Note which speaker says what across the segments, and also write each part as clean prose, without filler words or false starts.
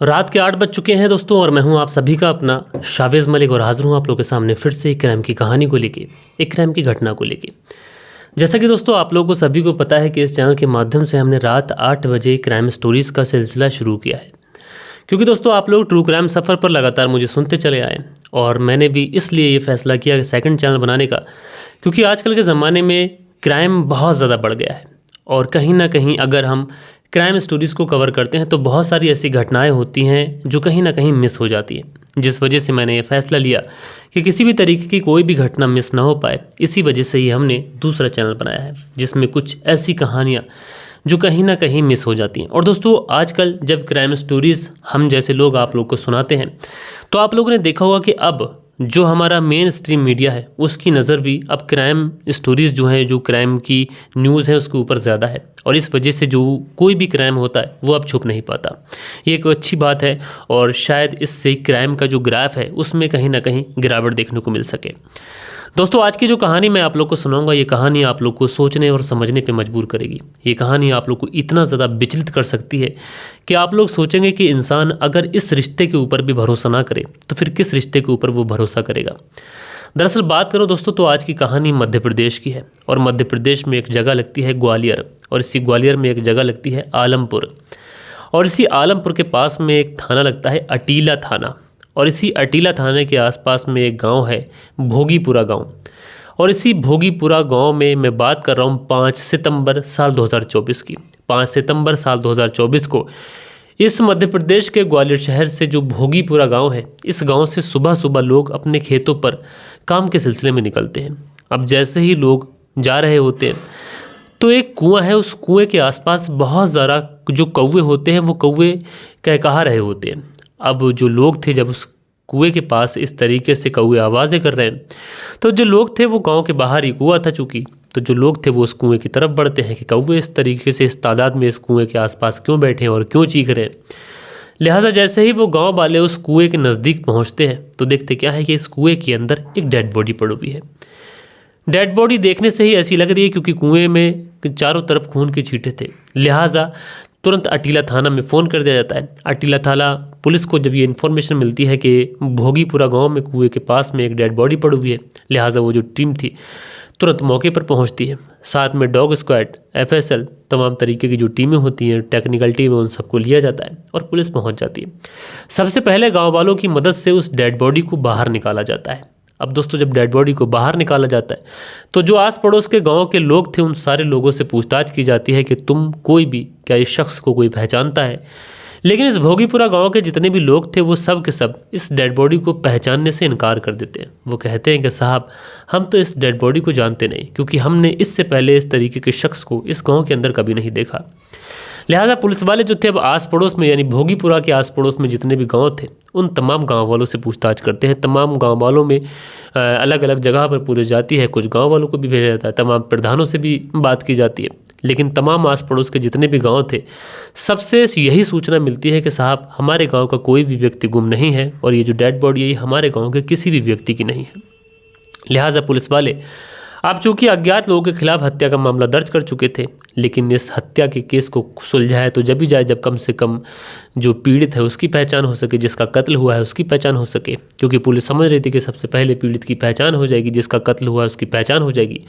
Speaker 1: रात के 8 बज चुके हैं दोस्तों और मैं हूं आप सभी का अपना शावेज़ मलिक और हाजिर हूं आप लोगों के सामने फिर से एक क्राइम की कहानी को लेके, एक क्राइम की घटना को लेके। जैसा कि दोस्तों आप लोगों को सभी को पता है कि इस चैनल के माध्यम से हमने रात 8 बजे क्राइम स्टोरीज़ का सिलसिला शुरू किया है, क्योंकि दोस्तों आप लोग ट्रू क्राइम सफ़र पर लगातार मुझे सुनते चले आए और मैंने भी इसलिए ये फैसला किया कि सेकंड चैनल बनाने का, क्योंकि आजकल के ज़माने में क्राइम बहुत ज़्यादा बढ़ गया है और कहीं ना कहीं अगर हम क्राइम स्टोरीज़ को कवर करते हैं तो बहुत सारी ऐसी घटनाएं होती हैं जो कहीं ना कहीं मिस हो जाती हैं, जिस वजह से मैंने ये फ़ैसला लिया कि किसी भी तरीके की कोई भी घटना मिस ना हो पाए। इसी वजह से ही हमने दूसरा चैनल बनाया है जिसमें कुछ ऐसी कहानियाँ जो कहीं ना कहीं मिस हो जाती हैं। और दोस्तों आजकल जब क्राइम स्टोरीज़ हम जैसे लोग आप लोग को सुनाते हैं तो आप लोगों ने देखा होगा कि अब जो हमारा मेन स्ट्रीम मीडिया है उसकी नज़र भी अब क्राइम स्टोरीज़ जो हैं, जो क्राइम की न्यूज़ है उसके ऊपर ज़्यादा है और इस वजह से जो कोई भी क्राइम होता है वो अब छुप नहीं पाता। ये एक अच्छी बात है और शायद इससे क्राइम का जो ग्राफ है उसमें कहीं ना कहीं गिरावट देखने को मिल सके। दोस्तों आज की जो कहानी मैं आप लोग को सुनाऊंगा, ये कहानी आप लोग को सोचने और समझने पे मजबूर करेगी। ये कहानी आप लोग को इतना ज़्यादा विचलित कर सकती है कि आप लोग सोचेंगे कि इंसान अगर इस रिश्ते के ऊपर भी भरोसा ना करे तो फिर किस रिश्ते के ऊपर वो भरोसा करेगा। दरअसल बात करो दोस्तों तो आज की कहानी मध्य प्रदेश की है और मध्य प्रदेश में एक जगह लगती है ग्वालियर और इसी ग्वालियर में एक जगह लगती है आलमपुर और इसी आलमपुर के पास में एक थाना लगता है अटीला थाना और इसी अटीला थाने के आसपास में एक गांव है भोगीपुरा गांव और इसी भोगीपुरा गांव में मैं बात कर रहा हूं 5 सितंबर साल 2024 की। 5 सितंबर साल 2024 को इस मध्य प्रदेश के ग्वालियर शहर से जो भोगीपुरा गांव है, इस गांव से सुबह सुबह लोग अपने खेतों पर काम के सिलसिले में निकलते हैं। अब जैसे ही लोग जा रहे होते हैं तो एक कुआं है, उस कुएं के आसपास बहुत ज़्यादा जो कौवे होते हैं वो कौवे कहकहा रहे होते हैं। अब जो लोग थे जब उस कुएं के पास इस तरीके से कौवे आवाज़ें कर रहे हैं तो जो लोग थे वो गांव के बाहर ही कुआं था चूँकि, तो जो लोग थे वो उस कुएं की तरफ बढ़ते हैं कि कौवे इस तरीके से इस तादाद में इस कुएं के आसपास क्यों बैठे हैं और क्यों चीख रहे हैं। लिहाजा जैसे ही वो गांव वाले उस कुएं के नज़दीक पहुंचते हैं तो देखते क्या है कि इस कुएं के अंदर एक डेड बॉडी पड़ी हुई है। डेड बॉडी देखने से ही ऐसी लग रही है क्योंकि कुएं में चारों तरफ खून के छींटे थे। लिहाजा तुरंत अटीला थाना में फ़ोन कर दिया जाता है। अटीला थाना पुलिस को जब ये इन्फॉर्मेशन मिलती है कि भोगीपुरा गांव में कुएं के पास में एक डेड बॉडी पड़ी हुई है, लिहाजा वो जो टीम थी तुरंत मौके पर पहुंचती है। साथ में डॉग स्क्वाड, एफएसएल, तमाम तरीके की जो टीमें होती हैं, टेक्निकल टीम है, उन सबको लिया जाता है और पुलिस पहुंच जाती है। सबसे पहले गाँव वालों की मदद से उस डेड बॉडी को बाहर निकाला जाता है। अब दोस्तों जब डेड बॉडी को बाहर निकाला जाता है तो जो आस पड़ोस के गांव के लोग थे उन सारे लोगों से पूछताछ की जाती है कि तुम कोई भी क्या इस शख्स को कोई पहचानता है। लेकिन इस भोगीपुरा गांव के जितने भी लोग थे वो सब के सब इस डेड बॉडी को पहचानने से इनकार कर देते हैं। वो कहते हैं कि साहब हम तो इस डेड बॉडी को जानते नहीं, क्योंकि हमने इससे पहले इस तरीके के शख्स को इस गाँव के अंदर कभी नहीं देखा। लिहाजा पुलिस वाले जो थे अब आस पड़ोस में यानी भोगीपुरा के आस पड़ोस में जितने भी गांव थे उन तमाम गांव वालों से पूछताछ करते हैं। तमाम गांव वालों में अलग अलग जगह पर पुलिस जाती है, कुछ गांव वालों को भी भेजा जाता है, तमाम प्रधानों से भी बात की जाती है। लेकिन तमाम आस पड़ोस के जितने भी गांव थे सबसे यही सूचना मिलती है कि साहब हमारे गाँव का कोई भी व्यक्ति गुम नहीं है और ये जो डेड बॉडी है ये हमारे गाँव के किसी भी व्यक्ति की नहीं है। लिहाजा पुलिस वाले अब चूंकि अज्ञात लोगों के खिलाफ हत्या का मामला दर्ज कर चुके थे, लेकिन इस हत्या के केस को सुलझाया तो जब भी जाए जब कम से कम जो पीड़ित है उसकी पहचान हो सके, जिसका कत्ल हुआ है उसकी पहचान हो सके, क्योंकि पुलिस समझ रही थी कि सबसे पहले पीड़ित की पहचान हो जाएगी, जिसका कत्ल हुआ है उसकी पहचान हो जाएगी।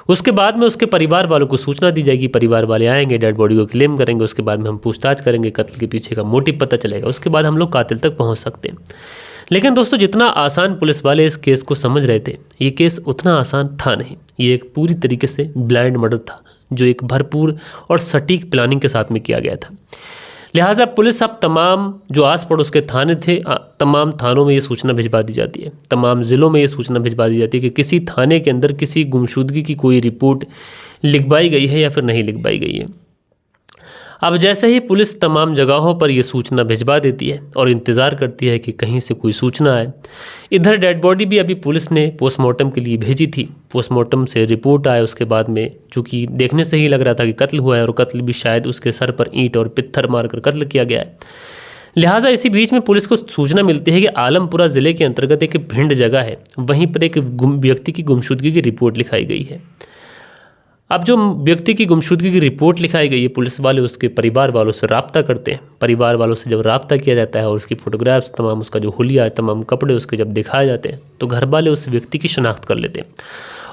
Speaker 1: उसके बाद में उसके परिवार वालों को सूचना दी जाएगी, परिवार वाले आएंगे, डेड बॉडी को क्लेम करेंगे, उसके बाद में हम पूछताछ करेंगे, कत्ल के पीछे का मोटिव पता चलेगा, उसके बाद हम लोग कातिल तक पहुँच सकते हैं। लेकिन दोस्तों जितना आसान पुलिस वाले इस केस को समझ रहे थे ये केस उतना आसान था नहीं। ये एक पूरी तरीके से ब्लाइंड मर्डर था जो एक भरपूर और सटीक प्लानिंग के साथ में किया गया था। लिहाजा पुलिस अब तमाम जो आस पड़ोस के थाने थे तमाम थानों में ये सूचना भिजवा दी जाती है, तमाम ज़िलों में ये सूचना भिजवा दी जाती है कि किसी थाने के अंदर किसी गुमशुदगी की कोई रिपोर्ट लिखवाई गई है या फिर नहीं लिखवाई गई है। अब जैसे ही पुलिस तमाम जगहों पर यह सूचना भिजवा देती है और इंतज़ार करती है कि कहीं से कोई सूचना आए। इधर डेड बॉडी भी अभी पुलिस ने पोस्टमार्टम के लिए भेजी थी, पोस्टमार्टम से रिपोर्ट आए उसके बाद में चूँकि देखने से ही लग रहा था कि कत्ल हुआ है और कत्ल भी शायद उसके सर पर ईंट और पत्थर मारकर कत्ल किया गया है। लिहाजा इसी बीच में पुलिस को सूचना मिलती है कि आलमपुरा ज़िले के अंतर्गत एक भिंड जगह है, वहीं पर एक व्यक्ति की गुमशुदगी की रिपोर्ट लिखाई गई है। अब जो व्यक्ति की गुमशुदगी की रिपोर्ट लिखाई गई है, पुलिस वाले उसके परिवार वालों से रब्ता करते हैं। परिवार वालों से जब रब्ता किया जाता है और उसकी फ़ोटोग्राफ्स तमाम, उसका जो हुलिया है, तमाम कपड़े उसके जब दिखाए जाते हैं तो घर वाले उस व्यक्ति की शनाख्त कर लेते हैं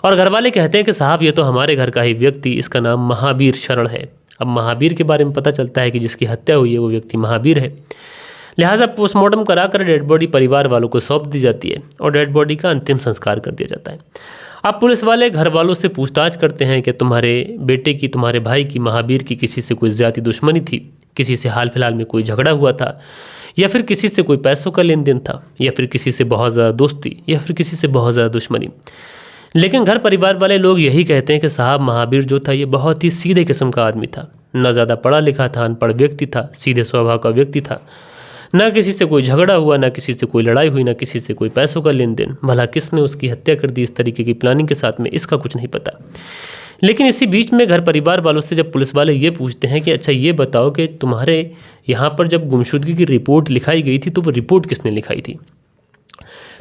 Speaker 1: और घर वाले कहते हैं कि साहब ये तो हमारे घर का ही व्यक्ति, इसका नाम महावीर शरण है। अब महावीर के बारे में पता चलता है कि जिसकी हत्या हुई है वो व्यक्ति महावीर है। लिहाजा पोस्टमार्टम कराकर डेड बॉडी परिवार वालों को सौंप दी जाती है और डेड बॉडी का अंतिम संस्कार कर दिया जाता है। अब पुलिस वाले घर वालों से पूछताछ करते हैं कि तुम्हारे बेटे की, तुम्हारे भाई की, महावीर की किसी से कोई ज़्यादा दुश्मनी थी, किसी से हाल फिलहाल में कोई झगड़ा हुआ था, या फिर किसी से कोई पैसों का लेन देन था, या फिर किसी से बहुत ज़्यादा दोस्ती, या फिर किसी से बहुत ज़्यादा दुश्मनी। लेकिन घर परिवार वाले लोग यही कहते हैं कि साहब महावीर जो था ये बहुत ही सीधे किस्म का आदमी था, ना ज़्यादा पढ़ा लिखा था, अनपढ़ व्यक्ति था, सीधे स्वभाव का व्यक्ति था, ना किसी से कोई झगड़ा हुआ, ना किसी से कोई लड़ाई हुई, ना किसी से कोई पैसों का लेन देन। भला किसने उसकी हत्या कर दी इस तरीके की प्लानिंग के साथ में, इसका कुछ नहीं पता। लेकिन इसी बीच में घर परिवार वालों से जब पुलिस वाले ये पूछते हैं कि अच्छा ये बताओ कि तुम्हारे यहाँ पर जब गुमशुदगी की रिपोर्ट लिखाई गई थी तो वो रिपोर्ट किसने लिखाई थी,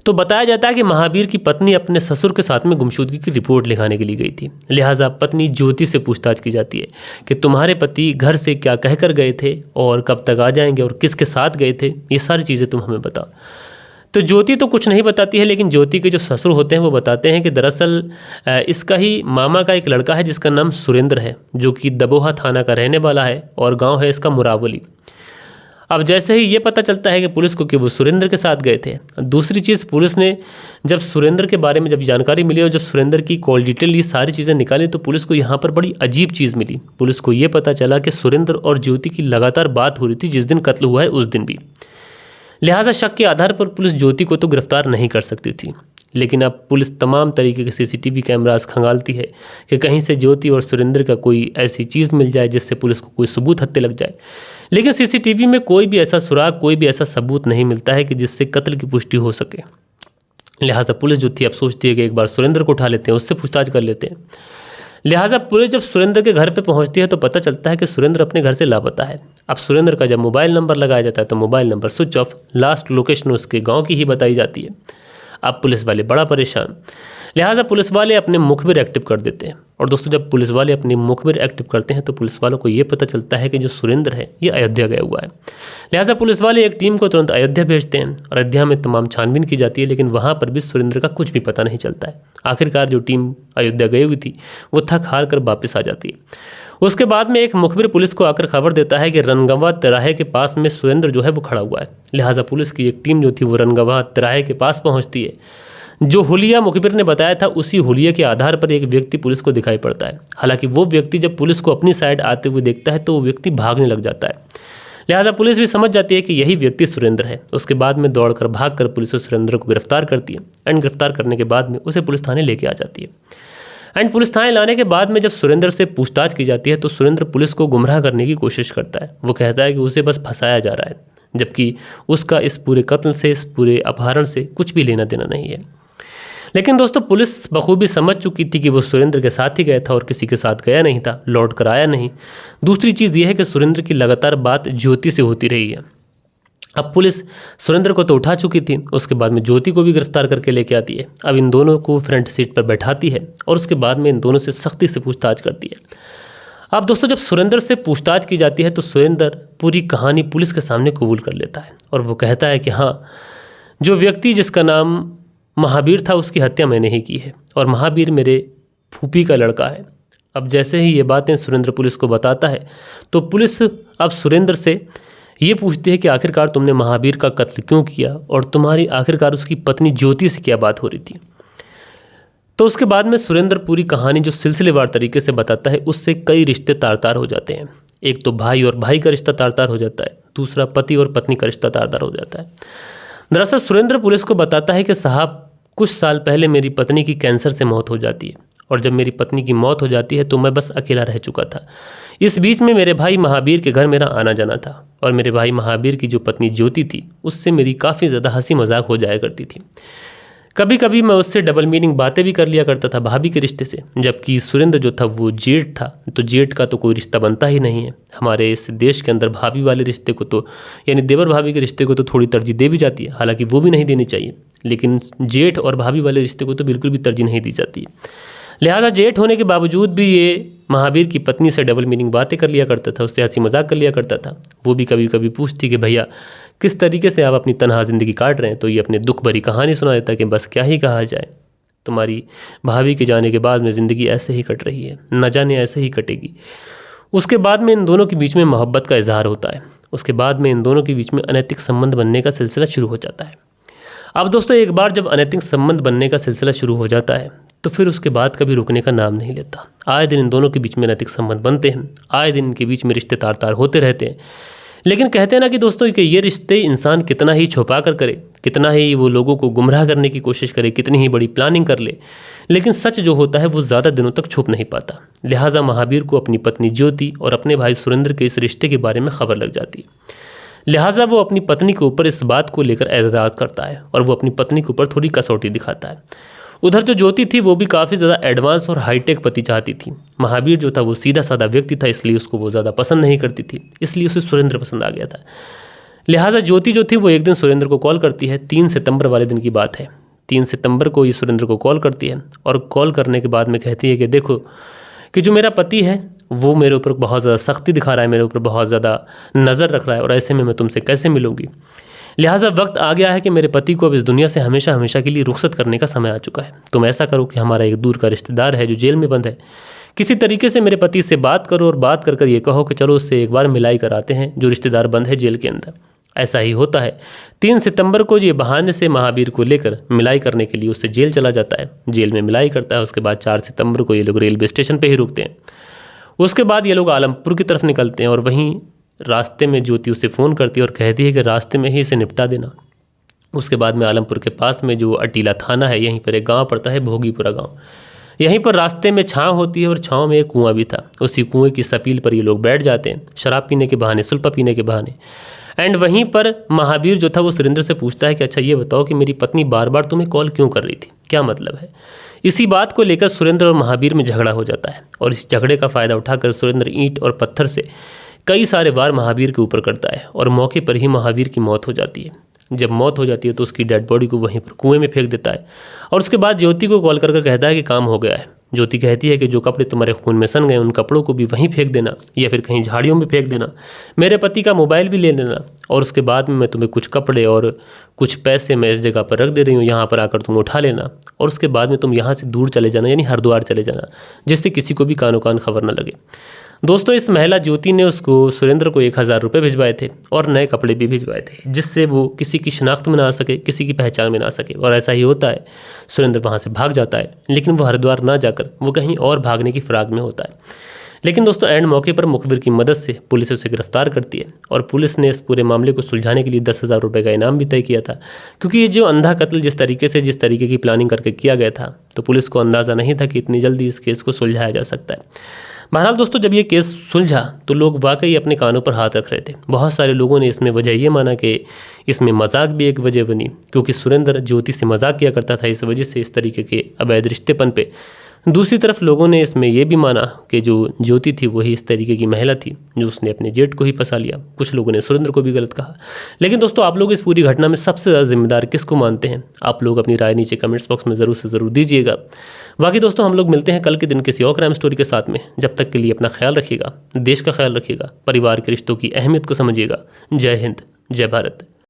Speaker 1: तो बताया जाता है कि महावीर की पत्नी अपने ससुर के साथ में गुमशुदगी की रिपोर्ट लिखाने के लिए गई थी। लिहाजा पत्नी ज्योति से पूछताछ की जाती है कि तुम्हारे पति घर से क्या कहकर गए थे और कब तक आ जाएंगे और किसके साथ गए थे, ये सारी चीज़ें तुम हमें बताओ। तो ज्योति तो कुछ नहीं बताती है, लेकिन ज्योति के जो ससुर होते हैं वो बताते हैं कि दरअसल इसका ही मामा का एक लड़का है जिसका नाम सुरेंद्र है, जो कि दबोहा थाना का रहने वाला है और गाँव है इसका मुरावली। अब जैसे ही ये पता चलता है कि पुलिस को कि वो सुरेंद्र के साथ गए थे, दूसरी चीज़ पुलिस ने जब सुरेंद्र के बारे में जब जानकारी मिली और जब सुरेंद्र की कॉल डिटेल ये सारी चीज़ें निकाली तो पुलिस को यहाँ पर बड़ी अजीब चीज़ मिली। पुलिस को ये पता चला कि सुरेंद्र और ज्योति की लगातार बात हो रही थी जिस दिन कत्ल हुआ है उस दिन भी। लिहाजा शक के आधार पर पुलिस ज्योति को तो गिरफ्तार नहीं कर सकती थी, लेकिन अब पुलिस तमाम तरीके के सीसीटीवी कैमरास खंगालती है कि कहीं से ज्योति और सुरेंद्र का कोई ऐसी चीज़ मिल जाए जिससे पुलिस को कोई सबूत हत्थे लग जाए। लेकिन सीसीटीवी में कोई भी ऐसा सुराग, कोई भी ऐसा सबूत नहीं मिलता है कि जिससे कत्ल की पुष्टि हो सके। लिहाजा पुलिस जो थी अब सोचती है कि एक बार सुरेंद्र को उठा लेते हैं, उससे पूछताछ कर लेते हैं। लिहाजा पुलिस जब सुरेंद्र के घर पे पहुंचती है तो पता चलता है कि सुरेंद्र अपने घर से लापता है। अब सुरेंद्र का जब मोबाइल नंबर लगाया जाता है तो mobile number switch off, last location उसके गाँव की ही बताई जाती है। अब पुलिस वाले बड़ा परेशान, लिहाजा पुलिस वाले अपने मुखबिर एक्टिव कर देते हैं। और दोस्तों जब पुलिस वाले अपने मुखबिर एक्टिव करते हैं तो पुलिस वालों को ये पता चलता है कि जो सुरेंद्र है ये अयोध्या गया हुआ है। लिहाजा पुलिस वाले एक टीम को तुरंत अयोध्या भेजते हैं। अयोध्या में तमाम छानबीन की जाती है, लेकिन वहाँ पर भी सुरेंद्र का कुछ भी पता नहीं चलता है। आखिरकार जो टीम अयोध्या गई हुई थी वो थक हार कर वापस आ जाती है। उसके बाद में एक मुखबिर पुलिस को आकर खबर देता है कि रनगवा तिराहे के पास में सुरेंद्र जो है वो खड़ा हुआ है। लिहाजा पुलिस की एक टीम जो थी वो रनगवा तिराहे के पास पहुंचती है। जो हुलिया मुखबिर ने बताया था उसी हुलिया के आधार पर एक व्यक्ति पुलिस को दिखाई पड़ता है। हालांकि वो व्यक्ति जब पुलिस को अपनी साइड आते हुए देखता है तो वो व्यक्ति भागने लग जाता है। लिहाजा पुलिस भी समझ जाती है कि यही व्यक्ति सुरेंद्र है। उसके बाद में दौड़कर भागकर पुलिस सुरेंद्र को गिरफ्तार करती है एंड गिरफ्तार करने के बाद में उसे पुलिस थाने लेके आ जाती है। एंड पुलिस थाने लाने के बाद में जब सुरेंद्र से पूछताछ की जाती है तो सुरेंद्र पुलिस को गुमराह करने की कोशिश करता है। वो कहता है कि उसे बस फंसाया जा रहा है, जबकि उसका इस पूरे कत्ल से, इस पूरे अपहरण से कुछ भी लेना देना नहीं है। लेकिन दोस्तों पुलिस बखूबी समझ चुकी थी कि वो सुरेंद्र के साथ ही गया था और किसी के साथ गया नहीं था, लौट कर आया नहीं। दूसरी चीज़ ये है कि सुरेंद्र की लगातार बात ज्योति से होती रही है। अब पुलिस सुरेंद्र को तो उठा चुकी थी, उसके बाद में ज्योति को भी गिरफ्तार करके लेके आती है। अब इन दोनों को फ्रंट सीट पर बैठाती है और उसके बाद में इन दोनों से सख्ती से पूछताछ करती है। अब दोस्तों जब सुरेंद्र से पूछताछ की जाती है तो सुरेंद्र पूरी कहानी पुलिस के सामने कबूल कर लेता है और वो कहता है कि हाँ, जो व्यक्ति जिसका नाम महावीर था उसकी हत्या मैंने ही की है और महावीर मेरे फूफी का लड़का है। अब जैसे ही ये बातें सुरेंद्र पुलिस को बताता है तो पुलिस अब सुरेंद्र से ये पूछती है कि आखिरकार तुमने महावीर का कत्ल क्यों किया और तुम्हारी आखिरकार उसकी पत्नी ज्योति से क्या बात हो रही थी। तो उसके बाद में सुरेंद्र पूरी कहानी जो सिलसिलेवार तरीके से बताता है उससे कई रिश्ते तार-तार हो जाते हैं। एक तो भाई और भाई का रिश्ता तार-तार हो जाता है, दूसरा पति और पत्नी का रिश्ता तार-तार हो जाता है। दरअसल सुरेंद्र पुलिस को बताता है कि साहब कुछ साल पहले मेरी पत्नी की कैंसर से मौत हो जाती है और जब मेरी पत्नी की मौत हो जाती है तो मैं बस अकेला रह चुका था। इस बीच में मेरे भाई महावीर के घर मेरा आना जाना था और मेरे भाई महावीर की जो पत्नी ज्योति थी उससे मेरी काफ़ी ज़्यादा हंसी मजाक हो जाया करती थी। कभी कभी मैं उससे डबल मीनिंग बातें भी कर लिया करता था भाभी के रिश्ते से, जबकि सुरेंद्र जो था वो जेठ था, तो जेठ का तो कोई रिश्ता बनता ही नहीं है। हमारे इस देश के अंदर भाभी वाले रिश्ते को तो यानी देवर भाभी के रिश्ते को तो थोड़ी तरजीह दे भी जाती है, हालांकि वो भी नहीं देनी चाहिए, लेकिन जेठ और भाभी वाले रिश्ते को तो बिल्कुल भी तरजीह नहीं दी जाती है। लिहाजा जेठ होने के बावजूद भी ये महावीर की पत्नी से डबल मीनिंग बातें कर लिया करता था, उससे हंसी मजाक कर लिया करता था। वो भी कभी कभी पूछती कि भैया किस तरीके से आप अपनी तनहा ज़िंदगी काट रहे हैं, तो ये अपनी दुख भरी कहानी सुना देता कि बस क्या ही कहा जाए, तुम्हारी भाभी के जाने के बाद में ज़िंदगी ऐसे ही कट रही है, न जाने ऐसे ही कटेगी। उसके बाद में इन दोनों के बीच में मोहब्बत का इजहार होता है। उसके बाद में इन दोनों के बीच में अनैतिक संबंध बनने का सिलसिला शुरू हो जाता है। अब दोस्तों एक बार जब अनैतिक संबंध बनने का सिलसिला शुरू हो जाता है तो फिर उसके बाद कभी रुकने का नाम नहीं लेता। आए दिन इन दोनों के बीच में अनैतिक संबंध बनते हैं, आए दिन इनके बीच में रिश्ते तार तार होते रहते हैं। लेकिन कहते हैं ना कि दोस्तों कि ये रिश्ते इंसान कितना ही छुपा कर करे, कितना ही वो लोगों को गुमराह करने की कोशिश करे, कितनी ही बड़ी प्लानिंग कर ले, लेकिन सच जो होता है वो ज़्यादा दिनों तक छुप नहीं पाता। लिहाजा महावीर को अपनी पत्नी ज्योति और अपने भाई सुरेंद्र के इस रिश्ते के बारे में खबर लग जाती है। लिहाजा वो अपनी पत्नी के ऊपर इस बात को लेकर एतराज़ करता है और वो अपनी पत्नी के ऊपर थोड़ी कसौटी दिखाता है। उधर जो ज्योति थी वो भी काफ़ी ज़्यादा एडवांस और हाईटेक पति चाहती थी। महावीर जो था वो सीधा साधा व्यक्ति था, इसलिए उसको वो ज़्यादा पसंद नहीं करती थी, इसलिए उसे सुरेंद्र पसंद आ गया था। लिहाजा ज्योति जो थी वो एक दिन सुरेंद्र को कॉल करती है। 3 सितंबर वाले दिन की बात है। 3 सितंबर को ये सुरेंद्र को कॉल करती है और कॉल करने के बाद में कहती है कि देखो कि जो मेरा पति है वो मेरे ऊपर बहुत ज़्यादा सख्ती दिखा रहा है, मेरे ऊपर बहुत ज़्यादा नज़र रख रहा है और ऐसे में मैं तुमसे कैसे मिलूंगी। लिहाजा वक्त आ गया है कि मेरे पति को अब इस दुनिया से हमेशा हमेशा के लिए रुखसत करने का समय आ चुका है। तुम ऐसा करो कि हमारा एक दूर का रिश्तेदार है जो जेल में बंद है, किसी तरीके से मेरे पति से बात करो और बात कर कर ये कहो कि चलो उससे एक बार मिलाई कराते हैं, जो रिश्तेदार बंद है जेल के अंदर। ऐसा ही होता है। 3 सितंबर को ये बहाने से महावीर को लेकर मिलाई करने के लिए उससे जेल चला जाता है, जेल में मिलाई करता है। उसके बाद 4 सितंबर को ये लोग रेलवे स्टेशन पर ही रुकते हैं। उसके बाद ये लोग आलमपुर की तरफ निकलते हैं और वहीं रास्ते में ज्योति उसे फ़ोन करती है और कहती है कि रास्ते में ही इसे निपटा देना। उसके बाद में आलमपुर के पास में जो अटीला थाना है, यहीं पर एक गांव पड़ता है, भोगीपुरा गांव। यहीं पर रास्ते में छाँव होती है और छाँव में एक कुआं भी था। उसी कुएं की सपील पर ये लोग बैठ जाते हैं, शराब पीने के बहाने, सुल्फा पीने के बहाने। एंड वहीं पर महावीर जो था वो सुरेंद्र से पूछता है कि अच्छा ये बताओ कि मेरी पत्नी बार बार तुम्हें कॉल क्यों कर रही थी, क्या मतलब है। इसी बात को लेकर सुरेंद्र और महावीर में झगड़ा हो जाता है और इस झगड़े का फ़ायदा उठाकर सुरेंद्र ईंट और पत्थर से कई सारे वार महावीर के ऊपर करता है और मौके पर ही महावीर की मौत हो जाती है। जब मौत हो जाती है तो उसकी डेड बॉडी को वहीं पर कुएं में फेंक देता है और उसके बाद ज्योति को कॉल कर कहता है कि काम हो गया है। ज्योति कहती है कि जो कपड़े तुम्हारे खून में सन गए उन कपड़ों को भी वहीं फेंक देना या फिर कहीं झाड़ियों में फेंक देना, मेरे पति का मोबाइल भी ले लेना और उसके बाद में मैं तुम्हें कुछ कपड़े और कुछ पैसे मैं इस जगह पर रख दे रही हूँ, यहाँ पर आकर तुम उठा लेना और उसके बाद में तुम यहाँ से दूर चले जाना, यानी हरिद्वार चले जाना, जिससे किसी को भी कानो कान खबर न लगे। दोस्तों इस महिला ज्योति ने उसको सुरेंद्र को 1000 रुपये भिजवाए थे और नए कपड़े भी भिजवाए थे, जिससे वो किसी की शिनाख्त में ना आ सके, किसी की पहचान में ना आ सके। और ऐसा ही होता है, सुरेंद्र वहाँ से भाग जाता है, लेकिन वो हरिद्वार ना जाकर वो कहीं और भागने की फिराक में होता है। लेकिन दोस्तों एंड मौके पर मुखबिर की मदद से पुलिस उसे गिरफ्तार करती है और पुलिस ने इस पूरे मामले को सुलझाने के लिए 10,000 रुपये का इनाम भी तय किया था, क्योंकि ये जो अंधा कत्ल जिस तरीके की प्लानिंग करके किया गया था, तो पुलिस को अंदाज़ा नहीं था कि इतनी जल्दी इस केस को सुलझाया जा सकता है। बहरहाल दोस्तों जब ये केस सुलझा तो लोग वाकई अपने कानों पर हाथ रख रहे थे। बहुत सारे लोगों ने इसमें वजह ये माना कि इसमें मजाक भी एक वजह बनी, क्योंकि सुरेंद्र ज्योति से मजाक किया करता था, इस वजह से इस तरीके के अवैध रिश्तेपन पे। दूसरी तरफ लोगों ने इसमें यह भी माना कि जो ज्योति थी वही इस तरीके की महिला थी जो उसने अपने जेठ को ही फंसा लिया। कुछ लोगों ने सुरेंद्र को भी गलत कहा। लेकिन दोस्तों आप लोग इस पूरी घटना में सबसे ज़्यादा जिम्मेदार किसको मानते हैं? आप लोग अपनी राय नीचे कमेंट्स बॉक्स में ज़रूर से ज़रूर दीजिएगा। बाकी दोस्तों हम लोग मिलते हैं कल के दिन किसी और क्राइम स्टोरी के साथ में। जब तक के लिए अपना ख्याल रखिएगा, देश का ख्याल रखिएगा, परिवार के रिश्तों की अहमियत को समझिएगा। जय हिंद, जय भारत।